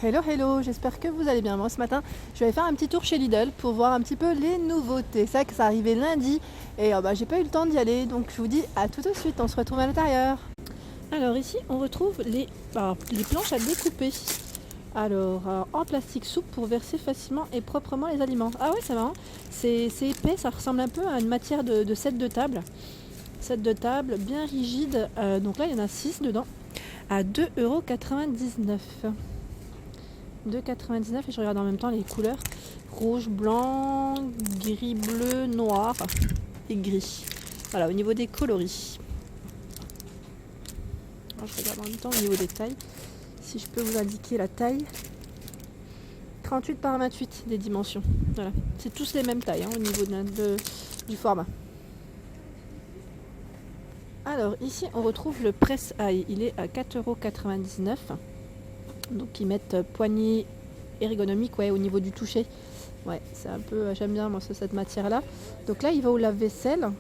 Hello hello, j'espère que vous allez bien. Moi ce matin, je vais aller faire un petit tour chez Lidl pour voir un petit peu les nouveautés. C'est vrai que ça arrivait lundi et j'ai pas eu le temps d'y aller, donc je vous dis à tout de suite, on se retrouve à l'intérieur. Alors ici, on retrouve les planches à découper. En plastique souple pour verser facilement et proprement les aliments. Ah ouais, c'est marrant. C'est épais, ça ressemble un peu à une matière de set de table. Set de table bien rigide. Donc là, il y en a 6 dedans à 2,99 €. 2,99 € et je regarde en même temps les couleurs rouge, blanc, gris, bleu, noir et gris. Voilà, au niveau des coloris. Alors, je regarde en même temps au niveau des tailles. Si je peux vous indiquer la taille. 38 par 28 des dimensions. Voilà, c'est tous les mêmes tailles au niveau du format. Alors ici on retrouve le presse-ail. Il est à 4,99 €. Donc ils mettent poignée ergonomique au niveau du toucher. Ouais, c'est un peu, j'aime bien moi cette matière là. Donc là il va au lave-vaisselle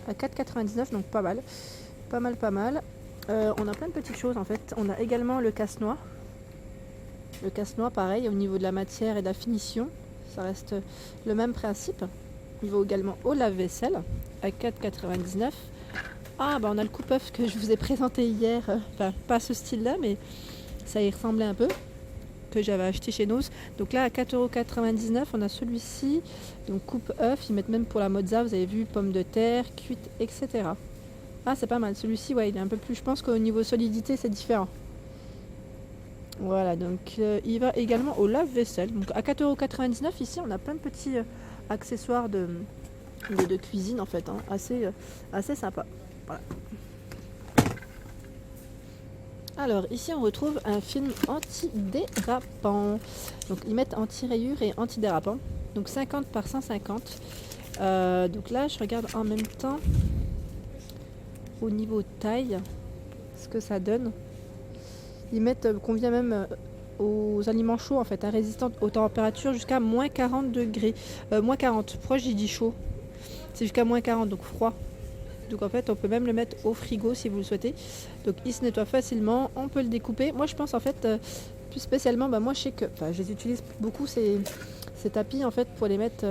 à 4,99 €, donc pas mal. Pas mal. On a plein de petites choses en fait. On a également le casse-noix. Le casse-noix pareil au niveau de la matière et de la finition. Ça reste le même principe. Il va également au lave-vaisselle à 4,99 €. On a le coupe-œuf que je vous ai présenté hier. Pas ce style là mais ça y ressemblait un peu, que j'avais acheté chez Noz. Donc là à 4,99 €, on a celui-ci. Donc coupe-œuf, ils mettent même pour la mozza, vous avez vu, pommes de terre, cuites, etc. Ah c'est pas mal, celui-ci il est un peu plus, je pense qu'au niveau solidité c'est différent. Voilà, donc il va également au lave-vaisselle. Donc à 4,99 € ici on a plein de petits accessoires de cuisine en fait, assez sympa. Voilà. Alors ici on retrouve un film anti-dérapant. Donc ils mettent anti-rayures et anti-dérapant. Donc 50 par 150. Donc là je regarde en même temps au niveau taille ce que ça donne. Ils mettent convient même aux aliments chauds en fait, résistants aux températures jusqu'à moins 40 degrés. Moins 40, pourquoi j'ai dit chaud? C'est jusqu'à moins 40, donc froid. Donc en fait on peut même le mettre au frigo si vous le souhaitez. Donc il se nettoie facilement, on peut le découper. Moi je pense en fait plus spécialement, moi je sais que je les utilise beaucoup ces tapis en fait pour les mettre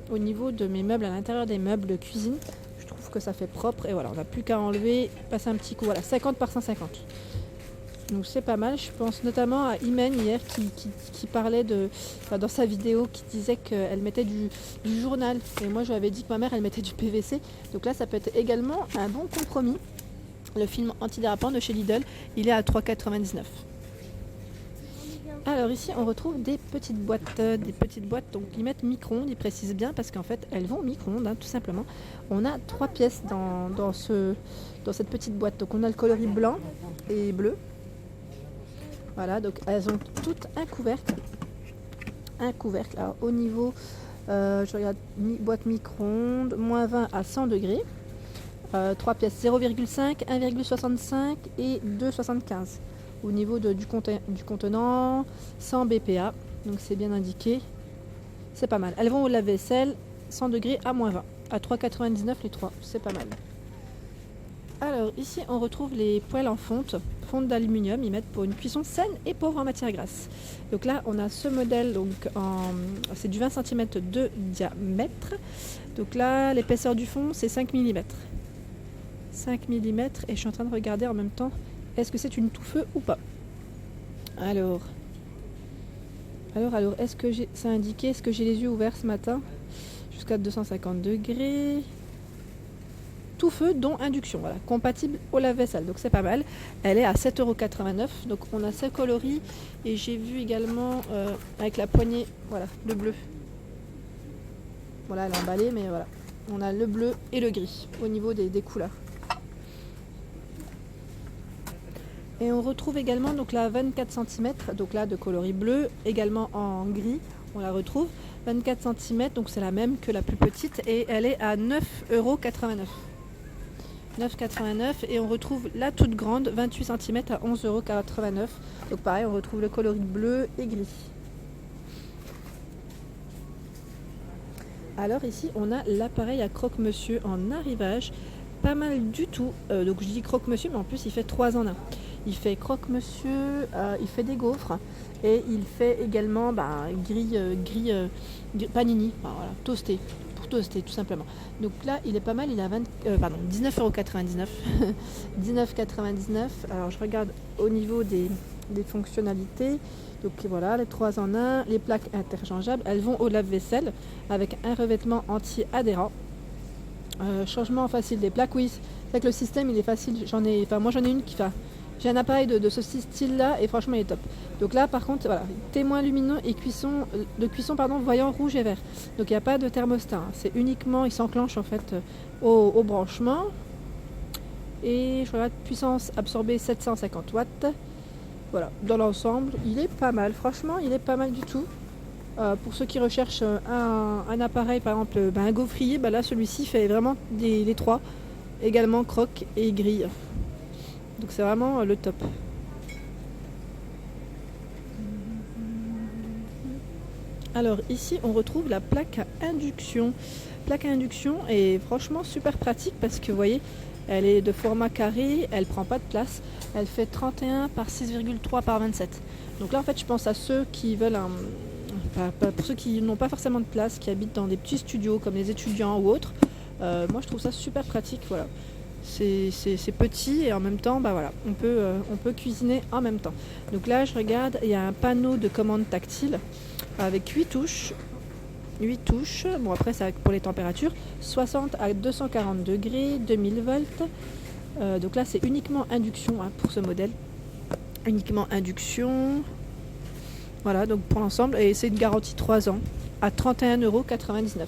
au niveau de mes meubles, à l'intérieur des meubles de cuisine. Je trouve que ça fait propre et voilà, on n'a plus qu'à enlever, passer un petit coup. Voilà, 50 par 150. Donc c'est pas mal. Je pense notamment à Imen hier qui parlait dans sa vidéo, qui disait qu'elle mettait du journal. Et moi je lui avais dit que ma mère elle mettait du PVC. Donc là ça peut être également un bon compromis. Le film antidérapant de chez Lidl, il est à 3,99 €. Alors ici on retrouve des petites boîtes. Donc ils mettent micro-ondes, ils précisent bien parce qu'en fait elles vont au micro-ondes tout simplement. On a 3 pièces dans cette petite boîte. Donc on a le coloris blanc et bleu. Voilà, donc elles ont toutes un couvercle. Alors au niveau, je regarde, boîte micro-ondes, moins 20 à 100 degrés. 3 pièces, 0,5, 1,65 et 2,75. Au niveau du contenant, 100 BPA, donc c'est bien indiqué. C'est pas mal. Elles vont au lave-vaisselle, 100 degrés à moins 20. À 3,99 les 3, c'est pas mal. Alors ici on retrouve les poêles en fonte d'aluminium. Ils mettent pour une cuisson saine et pauvre en matière grasse. Donc là on a ce modèle, c'est du 20 cm de diamètre. Donc là l'épaisseur du fond c'est 5 mm. 5 mm et je suis en train de regarder en même temps est-ce que c'est une tout-feu ou pas. Alors est-ce que c'est indiqué, est-ce que j'ai les yeux ouverts ce matin? Jusqu'à 250 degrés. Tout feu dont induction, voilà, compatible au lave-vaisselle, donc c'est pas mal. Elle est à 7,89 €. Donc on a 7 coloris et j'ai vu également avec la poignée, voilà, le bleu. Voilà, elle est emballée, mais voilà, on a le bleu et le gris au niveau des couleurs. Et on retrouve également donc la 24 cm, donc là de coloris bleu, également en gris, on la retrouve 24 cm, donc c'est la même que la plus petite et elle est à 9,89 €. 9,89 € et on retrouve la toute grande 28 cm à 11,89 €. Donc pareil, on retrouve le coloris bleu et gris. Alors ici on a l'appareil à croque-monsieur en arrivage, pas mal du tout. Donc je dis croque-monsieur mais en plus il fait 3 en 1. Il fait croque-monsieur, il fait des gaufres et il fait également panini, enfin, voilà, toasté, pour toaster tout simplement. Donc là, il est pas mal, il est à 19,99 €. 19,99 €. Alors je regarde au niveau des fonctionnalités. Donc voilà, les 3 en 1, les plaques interchangeables, elles vont au lave-vaisselle avec un revêtement anti-adhérent. Changement facile des plaques, oui, c'est vrai que le système il est facile. Moi j'en ai une j'ai un appareil de ce style là et franchement il est top. Donc là par contre voilà, témoin lumineux et cuisson voyant rouge et vert. Donc il n'y a pas de thermostat, hein. C'est uniquement, il s'enclenche en fait au branchement. Et je regarde puissance absorbée 750 watts. Voilà, dans l'ensemble il est pas mal, franchement il est pas mal du tout. Pour ceux qui recherchent un appareil, par exemple un gaufrier, là celui-ci fait vraiment les trois, également croque et grille. Donc c'est vraiment le top. Alors ici on retrouve la plaque à induction. Plaque à induction est franchement super pratique parce que vous voyez, elle est de format carré, elle prend pas de place, elle fait 31 par 6,3 par 27. Donc là en fait je pense à ceux qui veulent pour ceux qui n'ont pas forcément de place, qui habitent dans des petits studios comme les étudiants ou autres. Moi je trouve ça super pratique, voilà. C'est petit et en même temps voilà, on peut cuisiner en même temps. Donc là je regarde, il y a un panneau de commande tactile avec 8 touches. Bon après c'est pour les températures, 60 à 240 degrés, 2000 volts. Donc là c'est uniquement induction, hein, pour ce modèle. Uniquement induction. Voilà, donc pour l'ensemble, et c'est une garantie 3 ans à 31,99 €.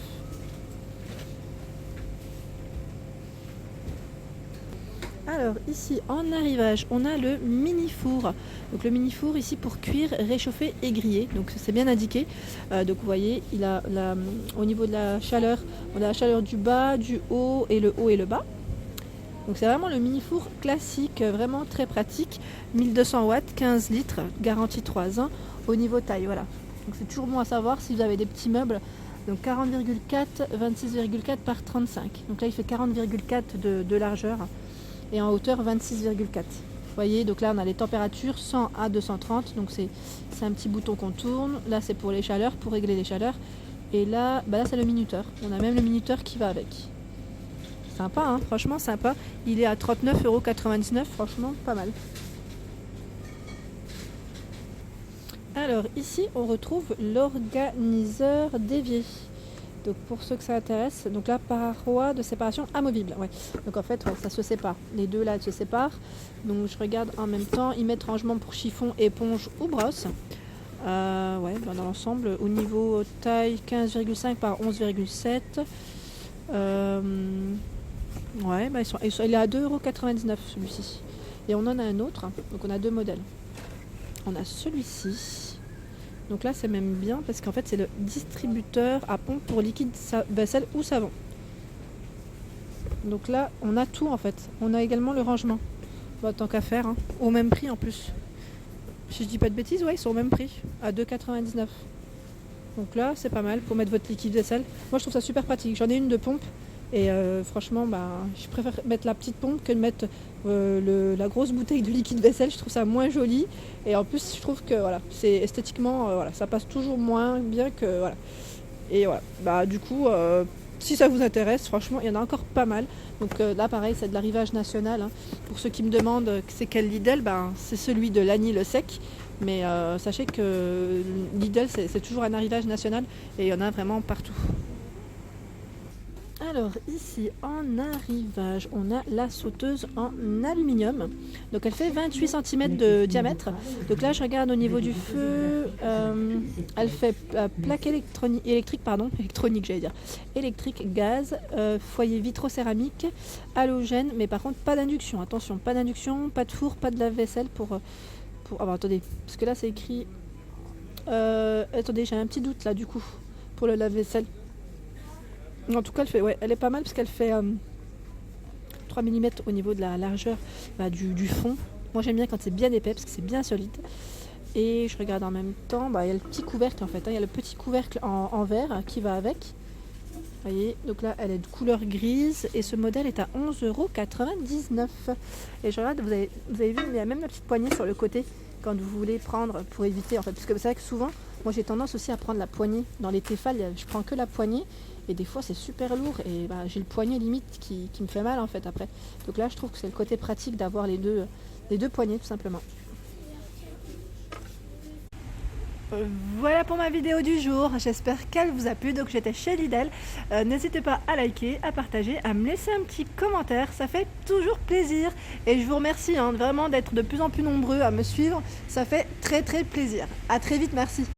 Alors ici en arrivage, on a le mini four. Donc le mini four ici pour cuire, réchauffer et griller. Donc c'est bien indiqué. Donc vous voyez, il a au niveau de la chaleur, on a la chaleur du bas, du haut et le bas. Donc c'est vraiment le mini four classique, vraiment très pratique. 1200 watts, 15 litres, garantie 3 ans. Au niveau taille, voilà. Donc c'est toujours bon à savoir si vous avez des petits meubles. Donc 40,4, 26,4 par 35. Donc là il fait 40,4 de largeur et en hauteur 26,4. Vous voyez, donc là on a les températures 100 à 230. Donc c'est un petit bouton qu'on tourne. Là c'est pour les chaleurs, pour régler les chaleurs. Et là, là c'est le minuteur. On a même le minuteur qui va avec. Sympa, hein, franchement sympa. Il est à 39,99 €, franchement pas mal. Alors ici on retrouve l'organiseur d'évier. Donc pour ceux que ça intéresse, donc la paroi de séparation amovible. Ouais. Donc en fait ça se sépare. Les deux là elles se séparent. Donc je regarde en même temps. Ils mettent rangement pour chiffon, éponge ou brosse. Dans l'ensemble, au niveau taille 15,5 par 11,7. Il est à 2,99 € celui-ci. Et on en a un autre. Donc on a deux modèles. On a celui-ci. Donc là c'est même bien parce qu'en fait c'est le distributeur à pompe pour liquide vaisselle ou savon. Donc là on a tout en fait. On a également le rangement. Tant qu'à faire, hein. Au même prix en plus. Si je dis pas de bêtises, ouais, ils sont au même prix, à 2,99 €. Donc là c'est pas mal pour mettre votre liquide vaisselle. Moi je trouve ça super pratique. J'en ai une de pompe. Et franchement, je préfère mettre la petite pompe que de mettre la grosse bouteille de liquide vaisselle. Je trouve ça moins joli. Et en plus, je trouve que c'est esthétiquement, ça passe toujours moins bien que voilà. Et voilà. Du coup, si ça vous intéresse, franchement, il y en a encore pas mal. Donc là, pareil, c'est de l'arrivage national, hein. Pour ceux qui me demandent c'est quel Lidl, c'est celui de Lagny-le-Sec. Mais sachez que Lidl, c'est toujours un arrivage national et il y en a vraiment partout. Alors ici en arrivage, on a la sauteuse en aluminium. Donc elle fait 28 cm de diamètre. Donc là je regarde au niveau du feu, elle fait plaque électrique, gaz, foyer vitrocéramique, halogène, mais par contre pas d'induction. Attention, pas d'induction, pas de four, pas de lave-vaisselle pour... attendez, parce que là c'est écrit... attendez, j'ai un petit doute là du coup, pour le lave-vaisselle. En tout cas, elle est pas mal parce qu'elle fait 3 mm au niveau de la largeur du fond. Moi, j'aime bien quand c'est bien épais parce que c'est bien solide. Et je regarde en même temps, il y a le petit couvercle en fait. Il y a le petit couvercle en verre qui va avec. Vous voyez, donc là elle est de couleur grise et ce modèle est à 11,99 €. Et je regarde, vous avez vu, mais il y a même la petite poignée sur le côté quand vous voulez prendre pour éviter en fait. Parce que c'est vrai que souvent, moi j'ai tendance aussi à prendre la poignée. Dans les Tefal, je prends que la poignée et des fois c'est super lourd et bah, j'ai le poignet limite qui me fait mal en fait après. Donc là je trouve que c'est le côté pratique d'avoir les deux poignées tout simplement. Voilà pour ma vidéo du jour, j'espère qu'elle vous a plu. Donc j'étais chez Lidl, n'hésitez pas à liker, à partager, à me laisser un petit commentaire, ça fait toujours plaisir. Et je vous remercie vraiment d'être de plus en plus nombreux à me suivre, ça fait très plaisir. À très vite, merci.